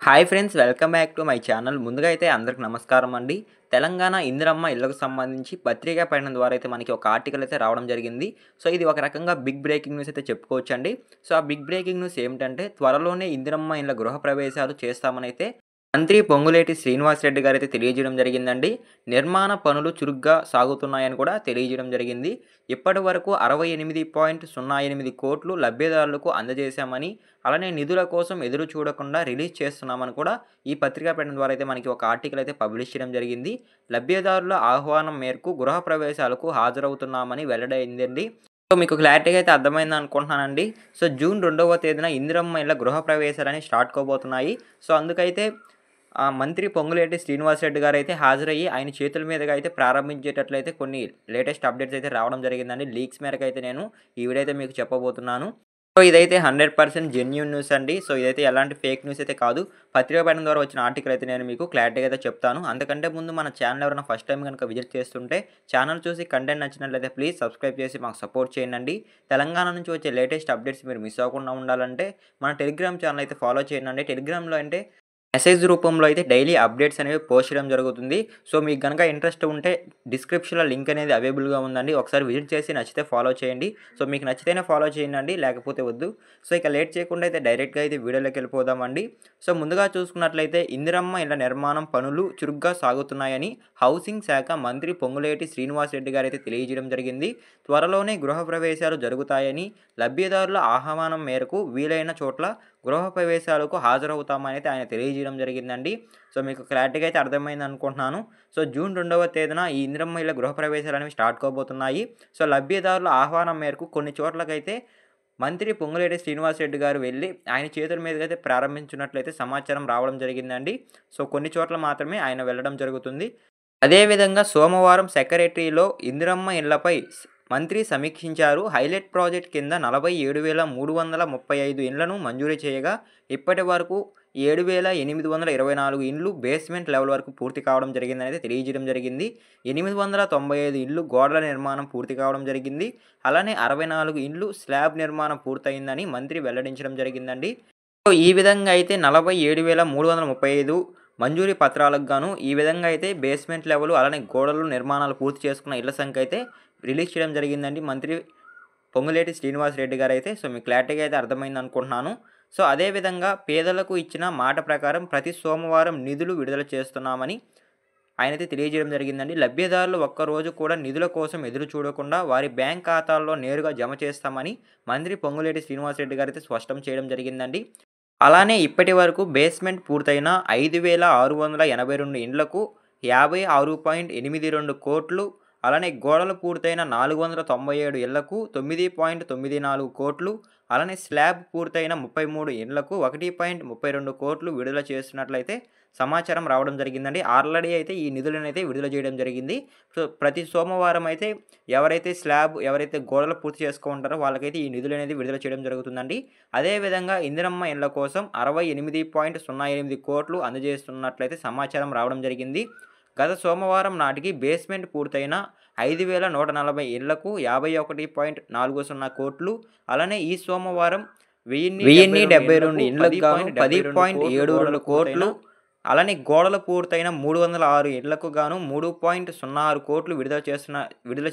Hi friends, welcome back to my channel. ముందుగా అయితే అందరికి నమస్కారం అండి. తెలంగాణ ఇందిరమ్మ ఇళ్లకు సంబంధించి పత్రికా ప్రకటన ద్వారా అయితే మనకి ఒక ఆర్టికల్ అయితే రావడం జరిగింది. సో ఇది ఒక రకంగా బిగ్ బ్రేకింగ్ న్యూస్ అయితే చెప్పుకోవచ్చండి. సో ఆ బిగ్ బ్రేకింగ్ న్యూస్ ఏమిటంటే, త్వరలోనే ఇందిరమ్మ ఇళ్ల గృహప్రవేశాలు చేస్తామని అయితే మంత్రి పొంగులేటి శ్రీనివాసరెడ్డి గారైతే తెలియజేయడం జరిగిందండి. నిర్మాణ పనులు చురుగ్గా సాగుతున్నాయని కూడా తెలియజేయడం జరిగింది. ఇప్పటి వరకు 68.08 కోట్లు లబ్ధిదారులకు అందజేశామని, అలానే నిధుల కోసం ఎదురు చూడకుండా రిలీజ్ చేస్తున్నామని కూడా ఈ పత్రికా ప్రకటన ద్వారా అయితే మనకి ఒక ఆర్టికల్ అయితే పబ్లిష్ చేయడం జరిగింది. లబ్ధిదారుల ఆహ్వానం మేరకు గృహప్రవేశాలకు హాజరవుతున్నామని వెల్లడైందండి. సో మీకు క్లారిటీగా అయితే అర్థమైంది అనుకుంటున్నానండి. సో జూన్ 2వ తేదీన ఇందిరమ్మ ఇళ్ల గృహప్రవేశాలని స్టార్ట్ కాబోతున్నాయి. సో అందుకైతే మంత్రి పొంగులేటి శ్రీనివాసరెడ్డి గారైతే హాజరయ్యి ఆయన చేతుల మీదుగా అయితే ప్రారంభించేటట్లయితే కొన్ని లేటెస్ట్ అప్డేట్స్ అయితే రావడం జరిగిందండి. లీక్స్ మేరకు అయితే నేను ఈ వీడియో అయితే మీకు చెప్పబోతున్నాను. సో ఇదైతే 100% జెన్యూన్ న్యూస్ అండి. సో ఇదైతే ఎలాంటి ఫేక్ న్యూస్ అయితే కాదు. పత్రికా ప్రకటన ద్వారా వచ్చిన ఆర్టికల్ అయితే నేను మీకు క్లారిటీగా అయితే చెప్తాను. అంతకంటే ముందు మన ఛానల్ ఎవరైనా ఫస్ట్ టైం కనుక విజిట్ చేస్తుంటే ఛానల్ చూసి కంటెంట్ నచ్చినట్లయితే ప్లీజ్ సబ్స్క్రైబ్ చేసి మాకు సపోర్ట్ చేయండి. తెలంగాణ నుంచి వచ్చే లేటెస్ట్ అప్డేట్స్ మీరు మిస్ అవ్వకుండా ఉండాలంటే మన టెలిగ్రామ్ ఛానల్ అయితే ఫాలో చేయండి. టెలిగ్రామ్లో అంటే మెసేజ్ రూపంలో అయితే డైలీ అప్డేట్స్ అనేవి పోస్ట్ చేయడం జరుగుతుంది. సో మీకు గనక ఇంట్రెస్ట్ ఉంటే డిస్క్రిప్షన్‌లో లింక్ అనేది అవైలబుల్‌గా ఉందండి. ఒకసారి విజిట్ చేసి నచ్చితే ఫాలో చేయండి. సో మీకు నచ్చితేనే ఫాలో చేయండి, లేకపోతే వద్దు. సో ఇక లేట్ చేయకుండా అయితే డైరెక్ట్‌గా అయితే వీడియోలోకి వెళ్ళిపోదామండి. సో ముందుగా చూసుకున్నట్లయితే ఇందిరమ్మ ఇళ్ల నిర్మాణం పనులు చురుగ్గా సాగుతున్నాయని హౌసింగ్ శాఖ మంత్రి పొంగులేటి శ్రీనివాసరెడ్డి గారైతే తెలియజేయడం జరిగింది. త్వరలోనే గృహప్రవేశాలు జరుగుతాయని, లబ్ధిదారుల ఆహ్వానం మేరకు వీలైన చోట్ల గృహప్రవేశాలకు హాజరవుతామని అయితే ఆయన తెలియజేయడం జరిగిందండి. సో మీకు క్లారిటీగా అయితే అర్థమైంది అనుకుంటున్నాను. సో జూన్ 2వ తేదీన ఈ ఇందిరమ్మ ఇళ్ల గృహప్రవేశాలు అనేవి స్టార్ట్ కాబోతున్నాయి. సో లబ్ధిదారుల ఆహ్వానం మేరకు కొన్ని చోట్లకైతే మంత్రి పొంగులేటి శ్రీనివాసరెడ్డి గారు వెళ్ళి ఆయన చేతుల మీదుగా అయితే ప్రారంభించినట్లయితే సమాచారం రావడం జరిగిందండి. సో కొన్ని చోట్ల మాత్రమే ఆయన వెళ్ళడం జరుగుతుంది. అదేవిధంగా సోమవారం సెక్రటరీలో ఇందిరమ్మ ఇళ్లపై మంత్రి సమీక్షించారు. హైలైట్ ప్రాజెక్ట్ కింద 47,335 ఇండ్లను మంజూరు చేయగా ఇప్పటి వరకు 7,824 ఇండ్లు బేస్మెంట్ లెవెల్ వరకు పూర్తి కావడం జరిగిందని అయితే తెలియజేయడం జరిగింది. 895 ఇండ్లు గోడల నిర్మాణం పూర్తి కావడం జరిగింది. అలానే 64 ఇండ్లు స్లాబ్ నిర్మాణం పూర్తయిందని మంత్రి వెల్లడించడం జరిగిందండి. సో ఈ విధంగా అయితే 47,335 మంజూరీ పత్రాలకు గాను ఈ విధంగా అయితే బేస్మెంట్ లెవెల్ అలానే గోడలు నిర్మాణాలు పూర్తి చేసుకున్న ఇళ్ల సంఖ్య అయితే రిలీజ్ చేయడం జరిగిందండి మంత్రి పొంగులేటి శ్రీనివాసరెడ్డి గారు అయితే. సో మీకు క్లారిటీగా అయితే అర్థమైంది అనుకుంటున్నాను. సో అదేవిధంగా పేదలకు ఇచ్చిన మాట ప్రకారం ప్రతి సోమవారం నిధులు విడుదల చేస్తున్నామని ఆయనైతే తెలియజేయడం జరిగిందండి. లబ్ధిదారులు ఒక్కరోజు కూడా నిధుల కోసం ఎదురు చూడకుండా వారి బ్యాంక్ ఖాతాల్లో నేరుగా జమ చేస్తామని మంత్రి పొంగులేటి శ్రీనివాసరెడ్డి గారు అయితే స్పష్టం చేయడం జరిగిందండి. అలానే ఇప్పటి వరకు బేస్మెంట్ పూర్తయిన 5,682 ఇండ్లకు 56.82 కోట్లు, అలానే గోడలు పూర్తయిన 497 ఇళ్లకు 9.94 కోట్లు, అలానే స్లాబ్ పూర్తయిన 33 ఇండ్లకు 1.32 కోట్లు విడుదల చేస్తున్నట్లయితే సమాచారం రావడం జరిగిందండి. ఆల్రెడీ అయితే ఈ నిధులనైతే విడుదల చేయడం జరిగింది. సో ప్రతి సోమవారం అయితే ఎవరైతే గోడలు పూర్తి చేసుకుంటారో వాళ్ళకైతే ఈ నిధులనేది విడుదల చేయడం జరుగుతుందండి. అదేవిధంగా ఇందిరమ్మ ఇళ్ల కోసం 68.08 కోట్లు అందజేస్తున్నట్లయితే సమాచారం రావడం జరిగింది. గత సోమవారం నాటికి బేస్మెంట్ పూర్తయిన 5,140 ఇళ్లకు 51.40 కోట్లు, అలానే ఈ సోమవారం 1072 ఇండ్లకు గాను 10.72 కోట్లు, అలానే గోడలు పూర్తయిన 306 ఇళ్లకు గాను 3.06 కోట్లు విడుదల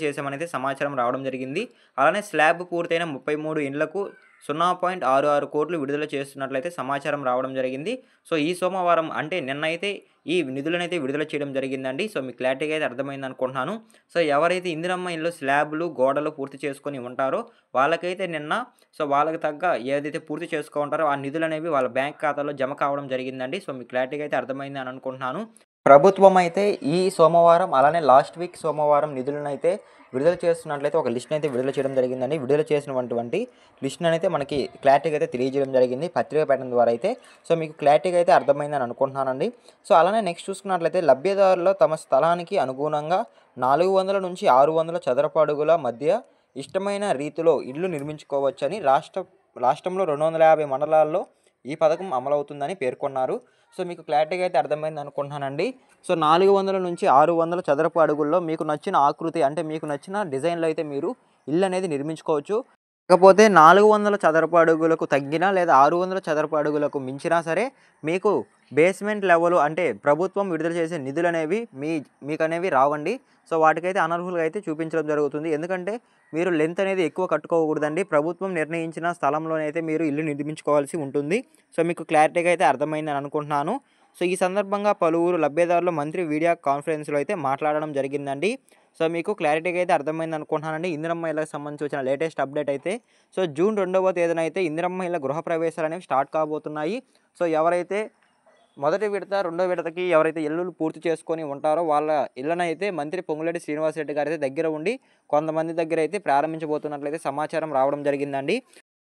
చేశామనైతే సమాచారం రావడం జరిగింది. అలానే స్లాబ్ పూర్తయిన 33 ఇండ్లకు 0.66 కోట్లు విడుదల చేస్తున్నట్లయితే సమాచారం రావడం జరిగింది. సో ఈ సోమవారం అంటే నిన్నైతే ఈ నిధులనైతే విడుదల చేయడం జరిగిందండి. సో మీకు క్లారిటీగా అయితే అర్థమైంది అనుకుంటున్నాను. సో ఎవరైతే ఇందిరమ్మ ఇల్లు స్లాబ్లు గోడలు పూర్తి చేసుకొని ఉంటారో వాళ్ళకైతే నిన్న వాళ్ళకి తగ్గ ఏదైతే పూర్తి చేసుకుంటారో ఆ నిధులు అనేవి వాళ్ళ బ్యాంక్ ఖాతాలో జమ కావడం జరిగిందండి. సో మీకు క్లారిటీగా అయితే అర్థమైంది అని అనుకుంటున్నాను. ప్రభుత్వం అయితే ఈ సోమవారం అలానే లాస్ట్ వీక్ సోమవారం నిధులను అయితే విడుదల చేస్తున్నట్లయితే ఒక లిస్ట్ అయితే విడుదల చేయడం జరిగిందండి. విడుదల చేసినటువంటి లిస్ట్ అయితే మనకి క్లారిటీగా అయితే తెలియజేయడం జరిగింది పత్రికా ప్రకటన ద్వారా అయితే. సో మీకు క్లారిటీగా అయితే అర్థమైందని అనుకుంటున్నానండి. సో అలానే నెక్స్ట్ చూసుకున్నట్లయితే లబ్ధిదారులు తమ స్థలానికి అనుగుణంగా 400 నుంచి 600 చదరపు అడుగుల మధ్య ఇష్టమైన రీతిలో ఇల్లు నిర్మించుకోవచ్చని రాష్ట్రంలో 250 మండలాల్లో ఈ పథకం అమలవుతుందని పేర్కొన్నారు. సో మీకు క్లారిటీగా అయితే అర్థమైంది అనుకుంటున్నానండి. సో 400 నుంచి 600 చదరపు అడుగుల్లో మీకు నచ్చిన ఆకృతి అంటే మీకు నచ్చిన డిజైన్లో అయితే మీరు ఇల్లు అనేది నిర్మించుకోవచ్చు. కాకపోతే 400 చదరపు అడుగులకు తగ్గినా లేదా 600 చదరపు అడుగులకు మించినా సరే మీకు బేస్మెంట్ లెవెల్ అంటే ప్రభుత్వం విడుదల చేసే నిధులనేవి మీకనేవి రావండి. సో, వాటికైతే అనర్హులుగా అయితే చూపించడం జరుగుతుంది. ఎందుకంటే మీరు లెంత్ అనేది ఎక్కువ కట్టుకోకూడదండి. ప్రభుత్వం నిర్ణయించిన స్థలంలోనే అయితే మీరు ఇల్లు నిర్మించుకోవాల్సి ఉంటుంది. సో, మీకు క్లారిటీగా అయితే అర్థమైందని అనుకుంటున్నాను. సో, ఈ సందర్భంగా పలువురు లబ్ధిదారులు మంత్రి వీడియో కాన్ఫరెన్స్‌లో అయితే మాట్లాడడం జరిగిందండి. సో, మీకు క్లారిటీగా అయితే అర్థమైంది అనుకుంటున్నానండి. ఇందిరమ్మ ఇళ్ళకి సంబంధించి వచ్చిన లేటెస్ట్ అప్డేట్ అయితే. సో, జూన్ 2వ తేదీన అయితే ఇందిరమ్మ ఇళ్ళ గృహప్రవేశాలనేవి స్టార్ట్ కాబోతున్నాయి. సో, ఎవరైతే మొదటి విడత, రెండో విడతకి ఎవరైతే ఇల్లులు పూర్తి చేసుకొని ఉంటారో వాళ్ళ ఇళ్ళనైతే మంత్రి పొంగులేటి శ్రీనివాసరెడ్డి గారైతే దగ్గర ఉండి కొంతమంది దగ్గరైతే ప్రారంభించబోతున్నట్లయితే సమాచారం రావడం జరిగిందండి.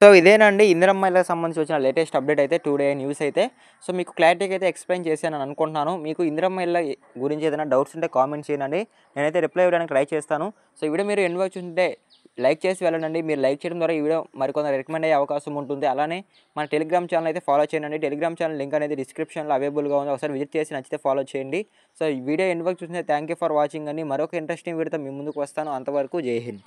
సో, ఇదేనండి ఇందిరమ్మ ఇళ్ళకి సంబంధించి వచ్చిన లేటెస్ట్ అప్డేట్ అయితే టుడే న్యూస్ అయితే. సో, మీకు క్లారిటీగా అయితే ఎక్స్‌ప్లెయిన్ చేశానని అనుకుంటున్నాను. మీకు ఇందిరమ్మ ఇళ్ళ గురించి ఏదైనా డౌట్స్ ఉంటే కామెంట్ చేయండి. నేనైతే రిప్లై ఇవ్వడానికి ట్రై చేస్తాను. సో, ఈ వీడియో మీరు ఎండ్ వరకు చూస్తుంటే లైక్ చేసి వెళ్ళండి. మీరు లైక్ చేయడం ద్వారా ఈ వీడియో మరికొందరు రికమెండ్ అయ్యే అవకాశం ఉంటుంది. అలానే మన టెలిగ్రామ్ ఛానల్ అయితే ఫాలో చేయండి. టెలిగ్రామ్ ఛానల్ లింక్ అనేది డిస్క్రిప్షన్‌లో అవైలబుల్‌గా ఉంది. ఒకసారి విజిట్ చేసి నచ్చితే ఫాలో చేయండి. సో, ఈ వీడియో ఎండ్ వరకు చూస్తుంటే థాంక్ యూ ఫర్ వాచింగ్ అండి. మరొక ఇంట్రెస్టింగ్ వీడియోతో మీ ముందుకు వస్తాను. అంతవరకు జై హింద్.